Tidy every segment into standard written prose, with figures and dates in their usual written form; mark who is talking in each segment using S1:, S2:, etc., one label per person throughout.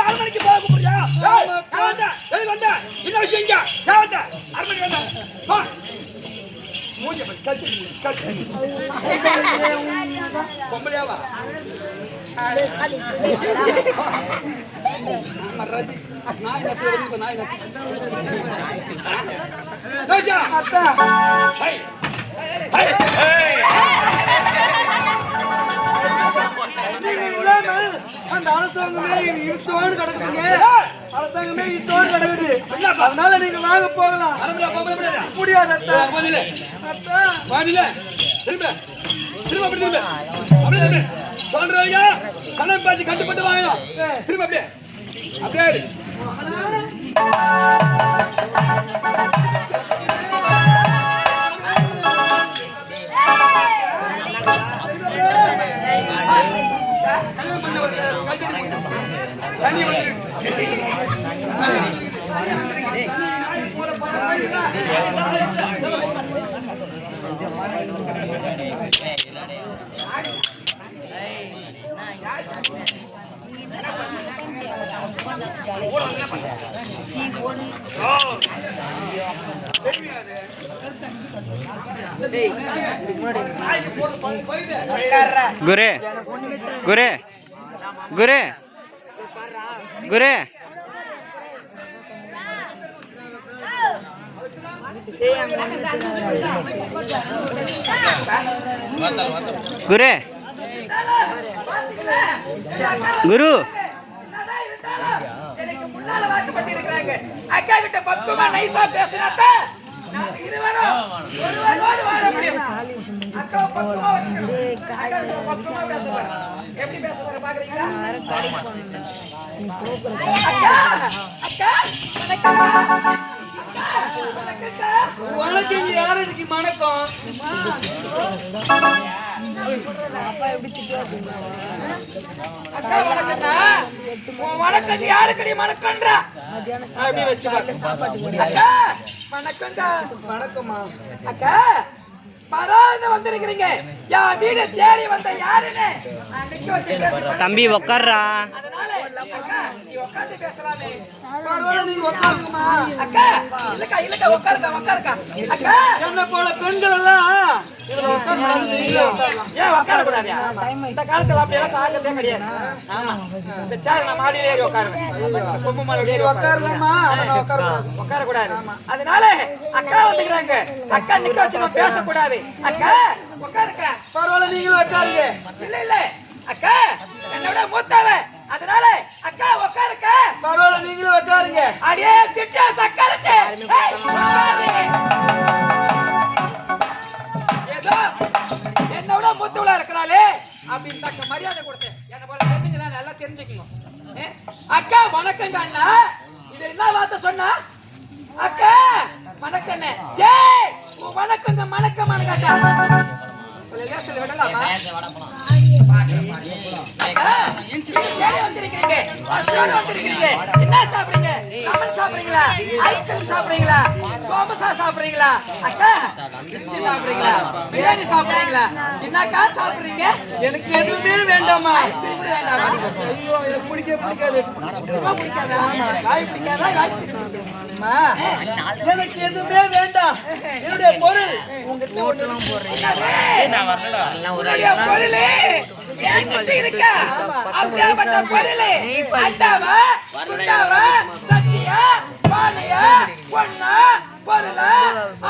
S1: அரண்மனைக்கு போக கூப்பிடுறியா? என்ன விஷயம்? அரண்மனை பொம்பளையாவா?
S2: அந்த அரசாங்கமே இருசோன்னு கிடக்குதுங்க. அரசாங்கமே இத்தோடு கிடக்குது. அதனால நீங்க வாங்க போகலாம். முடியாது அத்தா.
S1: சொல்றீங்க கணம் பாச்சு கட்டுப்பட்டு வாங்கணும். திரும்ப அப்படியே அப்படியே சனி வந்து
S3: குரு குரு குரு குரு குரு குரு
S1: அக்கா கிட்ட பக்குவமா நைசா பேசினாத்த இருவரும் ஒருவரோடு வாழ முடியும். அக்கா பக்குவமா வச்சுக்கணும். அக்கா பக்குவமா பேசுறாங்க. எப்படி பேசுறாங்க பாக்குறீங்களா? அக்கா அக்கா
S2: வணக்கம். யாரு இன்னைக்கு வணக்கம்?
S1: அக்கா வணக்கம்னா உன் வணக்கம் யாருக்கடி வணக்கம்ன்றா? அப்படி வச்சு அக்கா வணக்கம்டா.
S2: வணக்கம்மா.
S1: அக்கா பராந்து வந்திருக்கிறீங்க. என் வீடு தேடி வந்த யாருன்னு அன்னைக்கு வச்சு பேசுறேன்.
S3: தம்பி உக்கார்றா.
S1: அதனால அக்கா நீ உட்கார்ந்து பேசலாமே.
S2: பரவாயில்ல, நீங்க உட்காருங்கம்மா.
S1: அக்கா இல்லக்கா இல்லக்கா உட்காருக்கா. அக்கா
S2: என்ன போல பெண்கள் எல்லாம் இதுல உட்கார்ந்து
S1: ஏன் உட்கார கூடாது? இந்த காலத்துல அப்படி எல்லாம் பார்க்கறதே கிடையாது. ஆமா இந்த சேர் நான் மாடியில ஏறி உட்காருவேன். கொம்பு மாடியில ஏறி
S2: உட்காரலாமா?
S1: உட்கார கூடாது. அதனால அக்கா வந்துக்கிறாங்க. அக்கா நிக்க வச்சு நான் பேசக்கூடாது. அக்கா உட்காருக்கா.
S2: பரவாயில்ல, நீங்களும் உட்காருங்க.
S1: இல்ல அக்கா என்னோட மூத்தவ. அதனால அக்கா உட்காருக்கா.
S2: பரவாயில்ல, நீங்களும் உட்காருங்க.
S1: அடியே திட்டியா சக்கரத்து ஏதோ என்னோட மூத்தவளா இருக்கிறாளே அப்படின்னு தக்க மரியாதை கொடுத்தேன். என்ன போல பெண்ணுங்க தான் நல்லா தெரிஞ்சுக்கணும். அக்கா வணக்கங்க அண்ணா. இது என்ன வார்த்தை சொன்னா? அக்கா வணக்கண்ணே. ஏய் வணக்கங்க மணக்கமான கேட்டா லேசில் விடலாமா? வந்திருக்கிறீங்க. என்ன சாப்பிடுறீங்க? லெமன் சாப்பிடுறீங்களா? ஐஸ்கிரீம் சாப்பிடுறீங்களா? சோமசா சாப்பிடுறீங்களா? அக்கா இட்லி சாப்பிடுறீங்களா? பிரியாணி சாப்பிடுறீங்களா? என்னக்கா சாப்பிடுறீங்க?
S2: எனக்கு எதுவுமே வேண்டாமா.
S1: வேண்டாமா?
S2: ஐயோ, எனக்கு பிடிக்காது.
S1: பிடிக்காதா? காய் பிடிக்காதா? காய் பிடிக்காது.
S2: எனக்கு எதுவுமே வேண்டாம். என்னுடைய பொருள் உங்ககிட்ட
S1: உன்னுடைய பொருள் என்கிட்ட இருக்கா? அப்படியாப்பட்ட பொருள் அண்டாவா குண்டாவா சட்டியா பானையா பொண்ணா பொருளா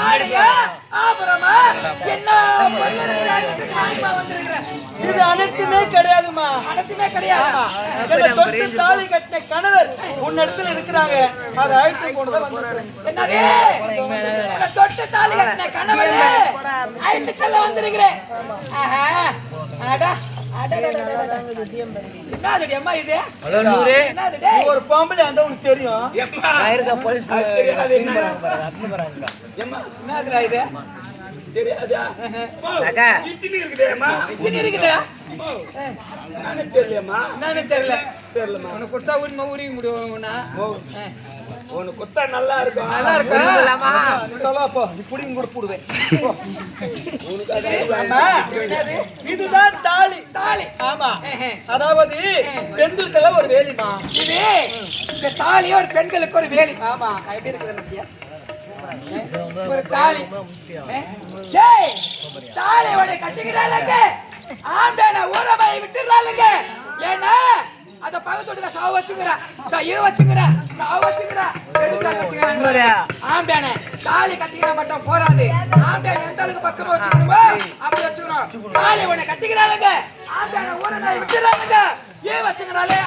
S1: ஆடையா ஆபரமா என்ன
S2: இது அனைத்துமே கிடையாதுமா.
S1: அனைத்துமே கிடையாது.
S2: தொட்டு தாலி கட்டின கணவர் உன்னிடத்துல இருக்கிறாங்க. அதை அழைத்து கொண்டு வந்திருக்கிறேன்.
S1: என்னது தொட்டு தாலி கட்டின கணவர் அழைத்து செல்ல வந்திருக்கிறேன்.
S2: ஒரு பொம்பளை அந்த உனக்கு தெரியும்.
S1: நல்லா இருக்கும் நல்லா இருக்கும்.
S2: இதுதான் தாலி.
S1: தாலி.
S2: ஆமா அதாவது பெண்களுக்கெல்லாம் ஒரு வேலிமா
S1: இது. இந்த தாலி ஒரு பெண்களுக்கு ஒரு வேலி.
S2: ஆமா எப்படி இருக்கிற
S1: ஒரு தாலி. ஏய், தாலியோட கட்டிக்கிறாளுங்க. ஆம்பளை ஊரபாய் விட்டுறாளுங்க. ஏன்னா அத பக்கத்துல சாவ வச்சுங்கறா, தயிர் வச்சுங்கறா, சாவ வச்சுங்கறா, எடுத்து வச்சுங்கறா. ஆம்பளை தாலி கட்டிக்கிற மட்டும் போறாது. ஆம்பளை எந்த அளவுக்கு பக்கமா வச்சுக்கணுமோ அப்படி வச்சுக்கணும். தாலியோட கட்டிக்கிறாளுங்க. ஆம்பளை ஊரபாய் விட்டுறாளுங்க. ஏன் வச்சுங்கறாளே?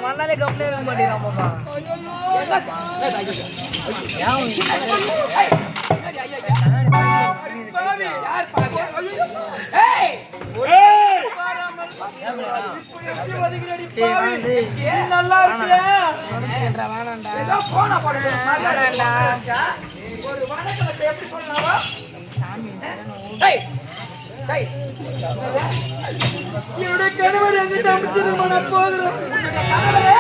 S4: வந்தாலே கம்ப்ளே இருக்க மாட்டேங்கிறான்
S2: நல்லா இருக்கியா
S1: ஒரு வணக்கம் வச்சு எப்படி சொல்லலாமா?
S2: என்னுடைய கணவர் எங்கிட்ட அமைச்சிருமா நான் போகிறேன்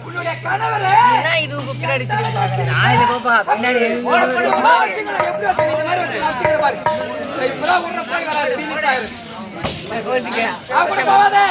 S1: உன்னுடைய கணவரை
S4: இது பின்னாடி பின்னாடி
S1: எப்படி வச்சு பாரு. இப்பதான் உன்ன போய் வராது போவாதே.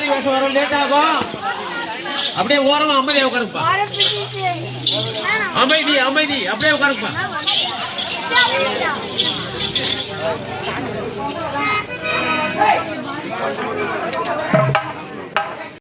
S5: மாறி வேஷம் வர லேட் ஆகும். அப்படியே ஓரமா அமைதியா உட்காருப்பா. அமைதி அமைதி அப்படியே உட்காருப்பா.
S1: ஏய்